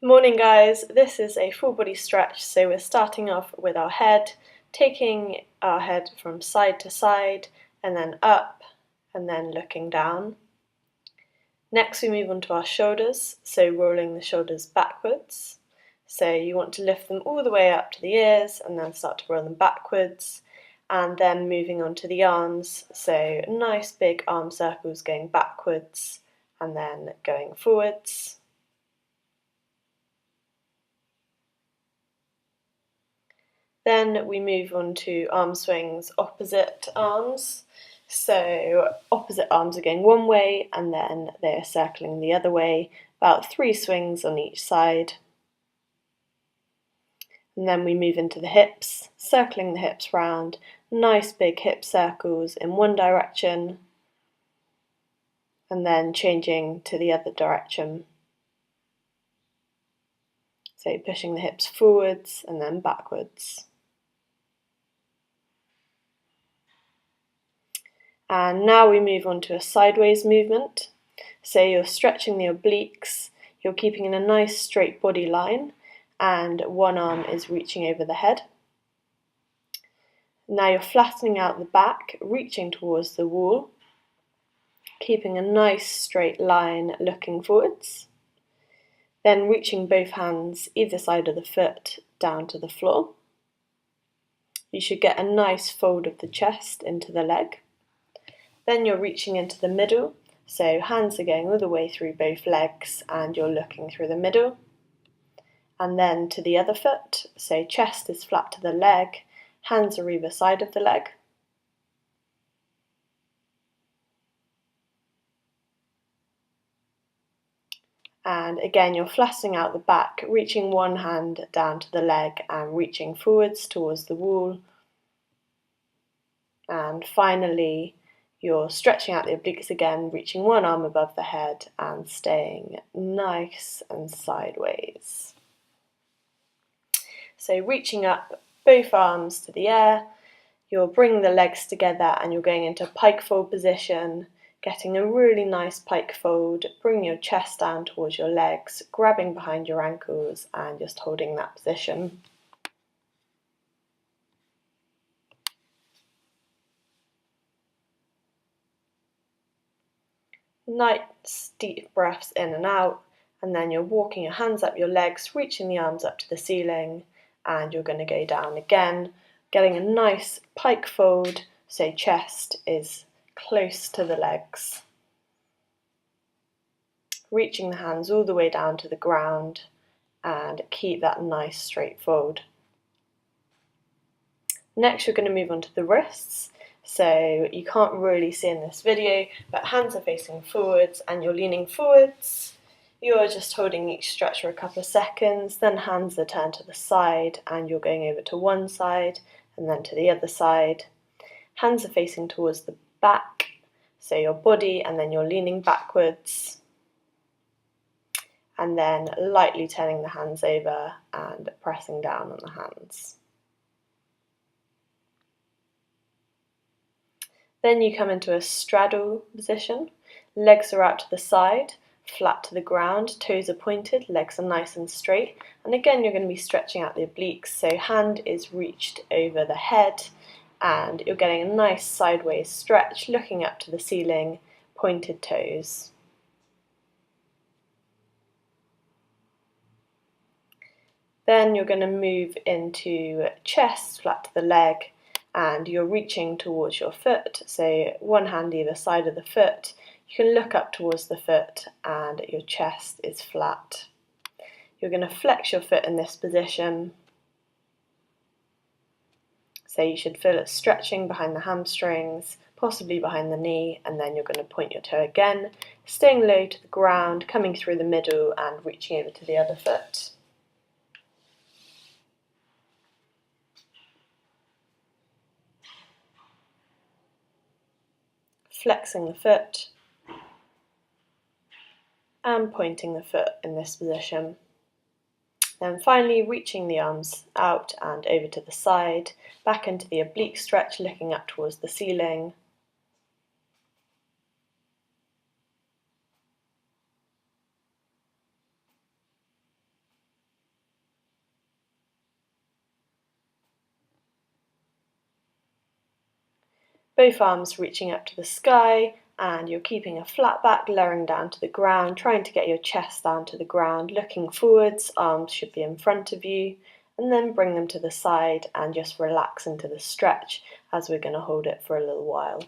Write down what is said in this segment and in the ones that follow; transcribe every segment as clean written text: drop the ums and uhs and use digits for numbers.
Morning guys, this is a full body stretch, so we're starting off with our head, taking our head from side to side and then up and then looking down. Next we move on to our shoulders, so rolling the shoulders backwards. So you want to lift them all the way up to the ears and then start to roll them backwards, and then moving on to the arms, so nice big arm circles going backwards and then going forwards. Then we move on to arm swings, opposite arms. So opposite arms are going one way and then they're circling the other way, about 3 swings on each side. And then we move into the hips, circling the hips round, nice big hip circles in one direction and then changing to the other direction. So pushing the hips forwards and then backwards. And now we move on to a sideways movement. So you're stretching the obliques, you're keeping in a nice straight body line, and one arm is reaching over the head. Now you're flattening out the back, reaching towards the wall, keeping a nice straight line looking forwards. Then reaching both hands either side of the foot down to the floor. You should get a nice fold of the chest into the leg. Then you're reaching into the middle, so hands are going all the way through both legs and you're looking through the middle. And then to the other foot, so chest is flat to the leg, hands are either side of the leg. And again, you're flattening out the back, reaching one hand down to the leg and reaching forwards towards the wall. And finally, you're stretching out the obliques again, reaching one arm above the head and staying nice and sideways. So reaching up both arms to the air, you're bringing the legs together and you're going into pike fold position, getting a really nice pike fold, bring your chest down towards your legs, grabbing behind your ankles and just holding that position. Nice deep breaths in and out, and then you're walking your hands up your legs, reaching the arms up to the ceiling, and you're going to go down again, getting a nice pike fold so chest is close to the legs. Reaching the hands all the way down to the ground and keep that nice straight fold. Next you're going to move on to the wrists. So you can't really see in this video, but hands are facing forwards and you're leaning forwards. You're just holding each stretch for a couple of seconds, then hands are turned to the side and you're going over to one side and then to the other side. Hands are facing towards the back, so your body, and then you're leaning backwards. And then lightly turning the hands over and pressing down on the hands. Then you come into a straddle position. Legs are out to the side, flat to the ground, toes are pointed, legs are nice and straight. And again, you're going to be stretching out the obliques, so hand is reached over the head and you're getting a nice sideways stretch, looking up to the ceiling, pointed toes. Then you're going to move into chest, flat to the leg, and you're reaching towards your foot, so one hand either side of the foot. You can look up towards the foot and your chest is flat. You're going to flex your foot in this position, so you should feel it stretching behind the hamstrings, possibly behind the knee, and then you're going to point your toe again, staying low to the ground, coming through the middle and reaching over to the other foot. Flexing the foot and pointing the foot in this position. Then finally reaching the arms out and over to the side, back into the oblique stretch, looking up towards the ceiling. both arms reaching up to the sky, and you're keeping a flat back, lowering down to the ground, trying to get your chest down to the ground, looking forwards, arms should be in front of you, and then bring them to the side and just relax into the stretch as we're going to hold it for a little while.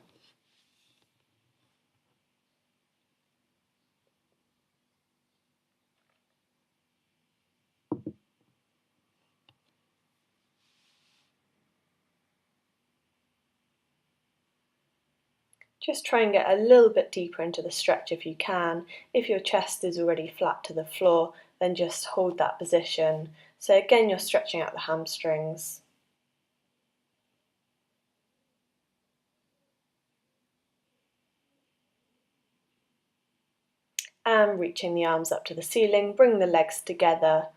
Just try and get a little bit deeper into the stretch if you can. If your chest is already flat to the floor, then just hold that position. So again, you're stretching out the hamstrings. And reaching the arms up to the ceiling, bring the legs together,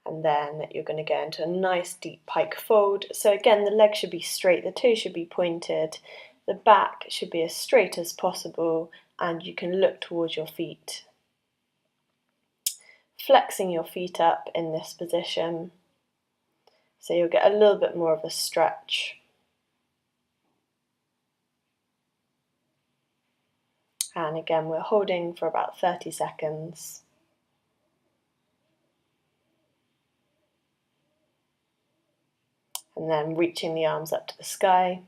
and then you're going to go into a nice deep pike fold. So again, the legs should be straight, the toes should be pointed, the back should be as straight as possible, and you can look towards your feet. Flexing your feet up in this position, so you'll get a little bit more of a stretch. And again, we're holding for about 30 seconds. And then reaching the arms up to the sky.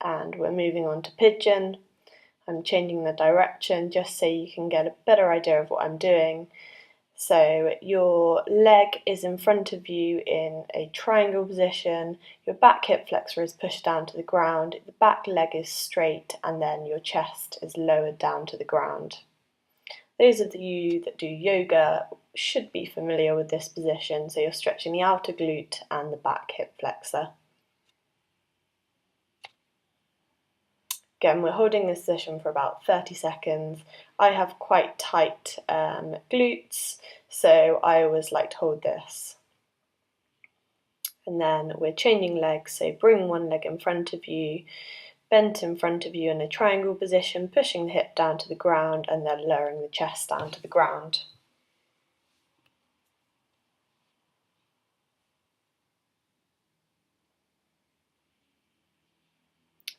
And we're moving on to Pigeon. I'm changing the direction just so you can get a better idea of what I'm doing. So your leg is in front of you in a triangle position, your back hip flexor is pushed down to the ground, the back leg is straight, and then your chest is lowered down to the ground. Those of you that do yoga should be familiar with this position, so you're stretching the outer glute and the back hip flexor. Again, we're holding this position for about 30 seconds. I have quite tight glutes, so I always like to hold this. And then we're changing legs, so bring one leg in front of you, bent in front of you in a triangle position, pushing the hip down to the ground and then lowering the chest down to the ground.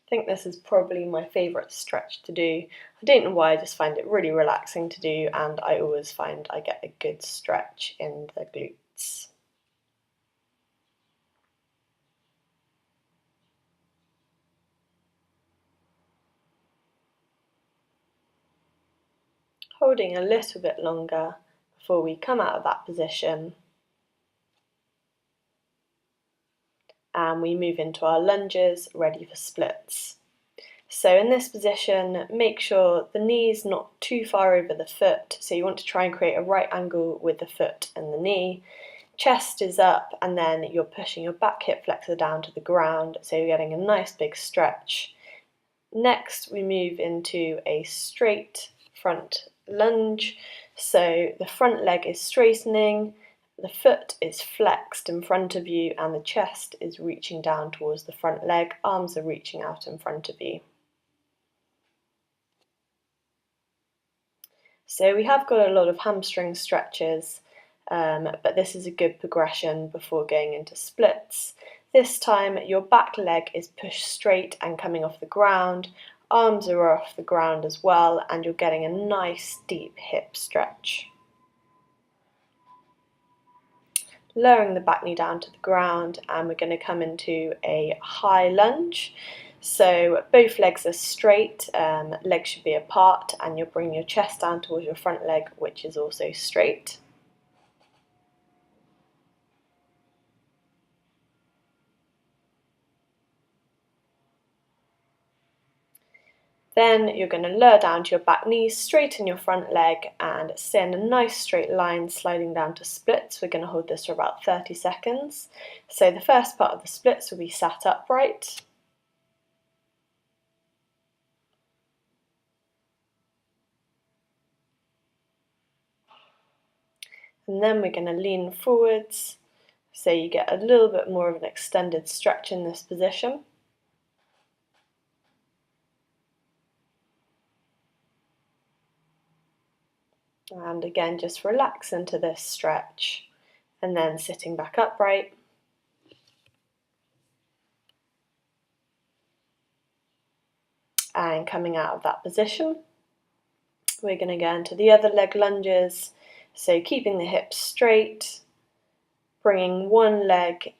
I think this is probably my favourite stretch to do. I don't know why, I just find it really relaxing to do, and I always find I get a good stretch in the glutes. Holding a little bit longer before we come out of that position. And we move into our lunges, ready for splits. So in this position, make sure the knee's not too far over the foot, so you want to try and create a right angle with the foot and the knee. Chest is up, and then you're pushing your back hip flexor down to the ground, so you're getting a nice big stretch. Next, we move into a straight front lunge, so the front leg is straightening, the foot is flexed in front of you, and the chest is reaching down towards the front leg, arms are reaching out in front of you. So we have got a lot of hamstring stretches, but this is a good progression before going into splits. This time your back leg is pushed straight and coming off the ground, arms are off the ground as well, and you're getting a nice deep hip stretch. Lowering the back knee down to the ground, and we're going to come into a high lunge. So both legs are straight, legs should be apart, and you'll bring your chest down towards your front leg, which is also straight. Then you're going to lower down to your back knee, straighten your front leg, and stay in a nice straight line, sliding down to splits. We're going to hold this for about 30 seconds. So the first part of the splits will be sat upright. And then we're going to lean forwards, so you get a little bit more of an extended stretch in this position. And again, just relax into this stretch. and then sitting back upright. And coming out of that position, we're going to go into the other leg lunges. So keeping the hips straight, bringing one leg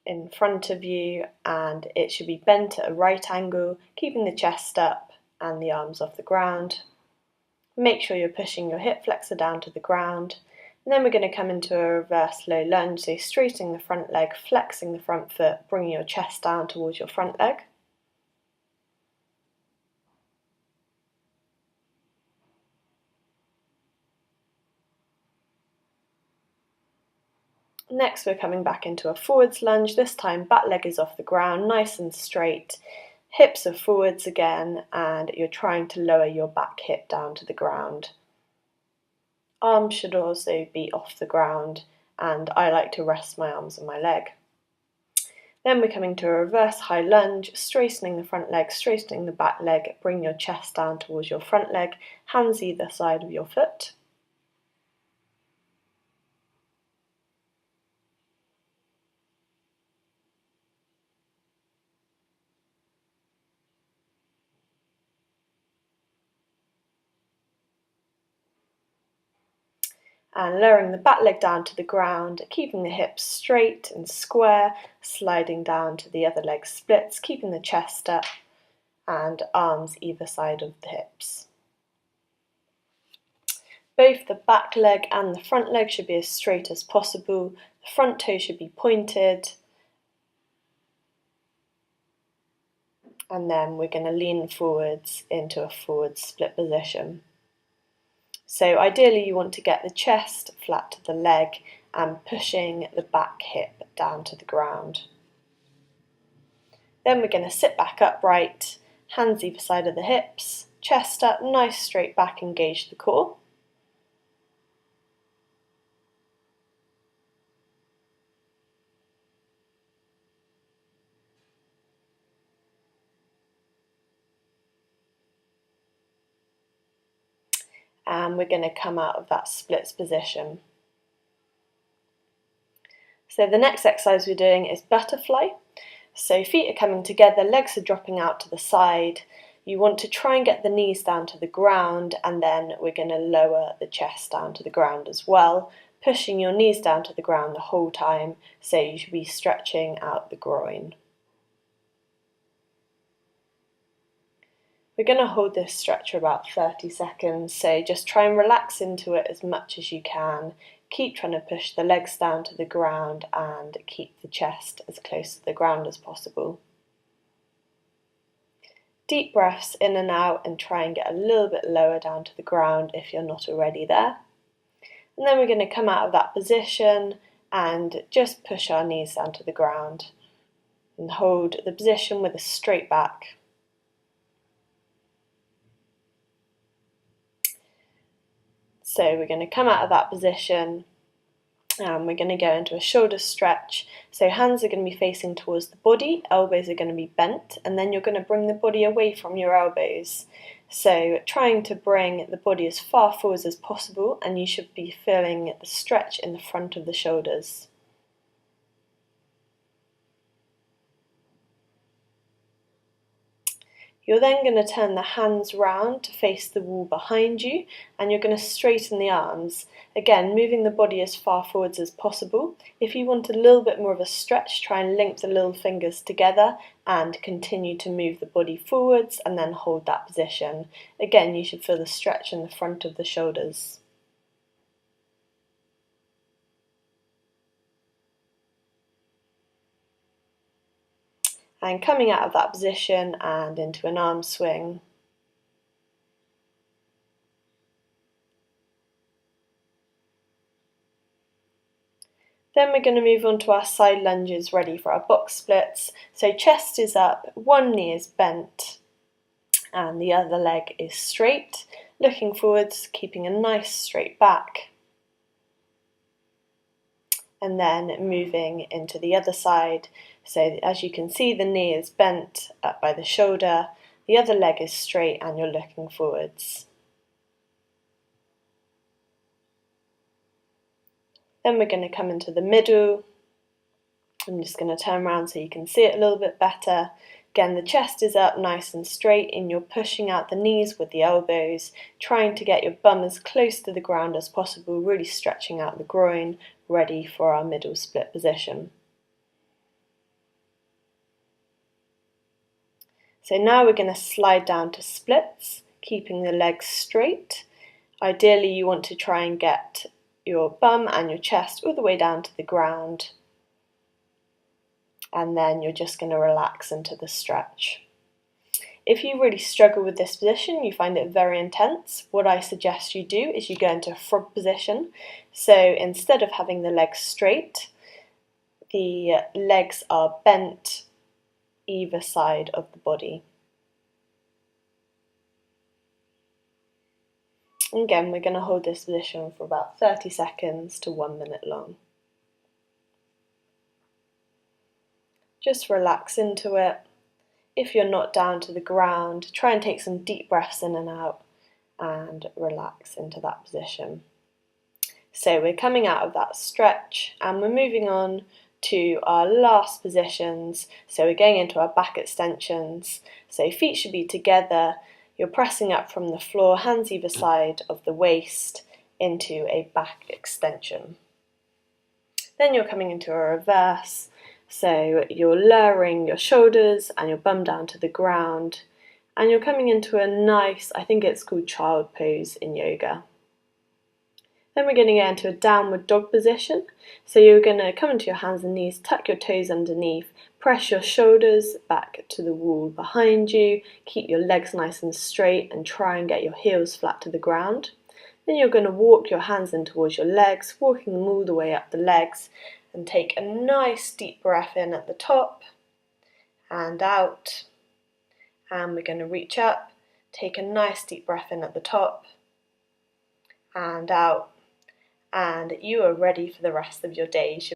in front of you, and it should be bent at a right angle, keeping the chest up and the arms off the ground. Make sure you're pushing your hip flexor down to the ground. And then we're going to come into a reverse low lunge, so straightening the front leg, flexing the front foot, bringing your chest down towards your front leg. Next, we're coming back into a forwards lunge. This time, back leg is off the ground, nice and straight. Hips are forwards again, and you're trying to lower your back hip down to the ground. Arms should also be off the ground, and I like to rest my arms on my leg. Then we're coming to a reverse high lunge, straightening the front leg, straightening the back leg, bring your chest down towards your front leg, hands either side of your foot. And lowering the back leg down to the ground, keeping the hips straight and square, sliding down to the other leg splits, keeping the chest up and arms either side of the hips. Both the back leg and the front leg should be as straight as possible. The front toe should be pointed. And then we're going to lean forwards into a forward split position. So ideally you want to get the chest flat to the leg and pushing the back hip down to the ground. Then we're going to sit back upright, hands either side of the hips, chest up, nice straight back, engage the core. And we're going to come out of that splits position. So the next exercise we're doing is butterfly. So feet are coming together, legs are dropping out to the side. You want to try and get the knees down to the ground, and then we're going to lower the chest down to the ground as well, pushing your knees down to the ground the whole time, so you should be stretching out the groin. We're going to hold this stretch for about 30 seconds, so just try and relax into it as much as you can. Keep trying to push the legs down to the ground and keep the chest as close to the ground as possible. Deep breaths in and out, and try and get a little bit lower down to the ground if you're not already there. And then we're going to come out of that position and just push our knees down to the ground and hold the position with a straight back. So we're going to come out of that position and we're going to go into a shoulder stretch. So hands are going to be facing towards the body, elbows are going to be bent, and then you're going to bring the body away from your elbows. So trying to bring the body as far forwards as possible, and you should be feeling the stretch in the front of the shoulders. You're then going to turn the hands round to face the wall behind you, and you're going to straighten the arms. Again, moving the body as far forwards as possible. If you want a little bit more of a stretch, try and link the little fingers together and continue to move the body forwards and then hold that position. Again, you should feel the stretch in the front of the shoulders. And coming out of that position and into an arm swing. Then we're going to move on to our side lunges, ready for our box splits. So chest is up, one knee is bent, and the other leg is straight, looking forwards, keeping a nice straight back. And then moving into the other side. So as you can see, the knee is bent up by the shoulder, the other leg is straight, and you're looking forwards. Then we're going to come into the middle. I'm just going to turn around so you can see it a little bit better. Again, the chest is up nice and straight and you're pushing out the knees with the elbows, trying to get your bum as close to the ground as possible, really stretching out the groin, ready for our middle split position. So now we're going to slide down to splits, keeping the legs straight. Ideally, you want to try and get your bum and your chest all the way down to the ground. And then you're just going to relax into the stretch. If you really struggle with this position, you find it very intense, what I suggest you do is you go into a frog position. So instead of having the legs straight, the legs are bent either side of the body. Again, we're going to hold this position for about 30 seconds to 1 minute long. Just relax into it. If you're not down to the ground, try and take some deep breaths in and out and relax into that position. So we're coming out of that stretch and we're moving on to our last positions. So we're going into our back extensions. So feet should be together. You're pressing up from the floor, hands either side of the waist into a back extension. Then you're coming into a reverse. So you're lowering your shoulders and your bum down to the ground. And you're coming into a nice, I think it's called child pose in yoga. Then we're going to get into a downward dog position. So you're going to come into your hands and knees, tuck your toes underneath, press your shoulders back to the wall behind you, keep your legs nice and straight and try and get your heels flat to the ground. Then you're going to walk your hands in towards your legs, walking them all the way up the legs, and take a nice deep breath in at the top and out. And we're going to reach up, take a nice deep breath in at the top and out. And you are ready for the rest of your day.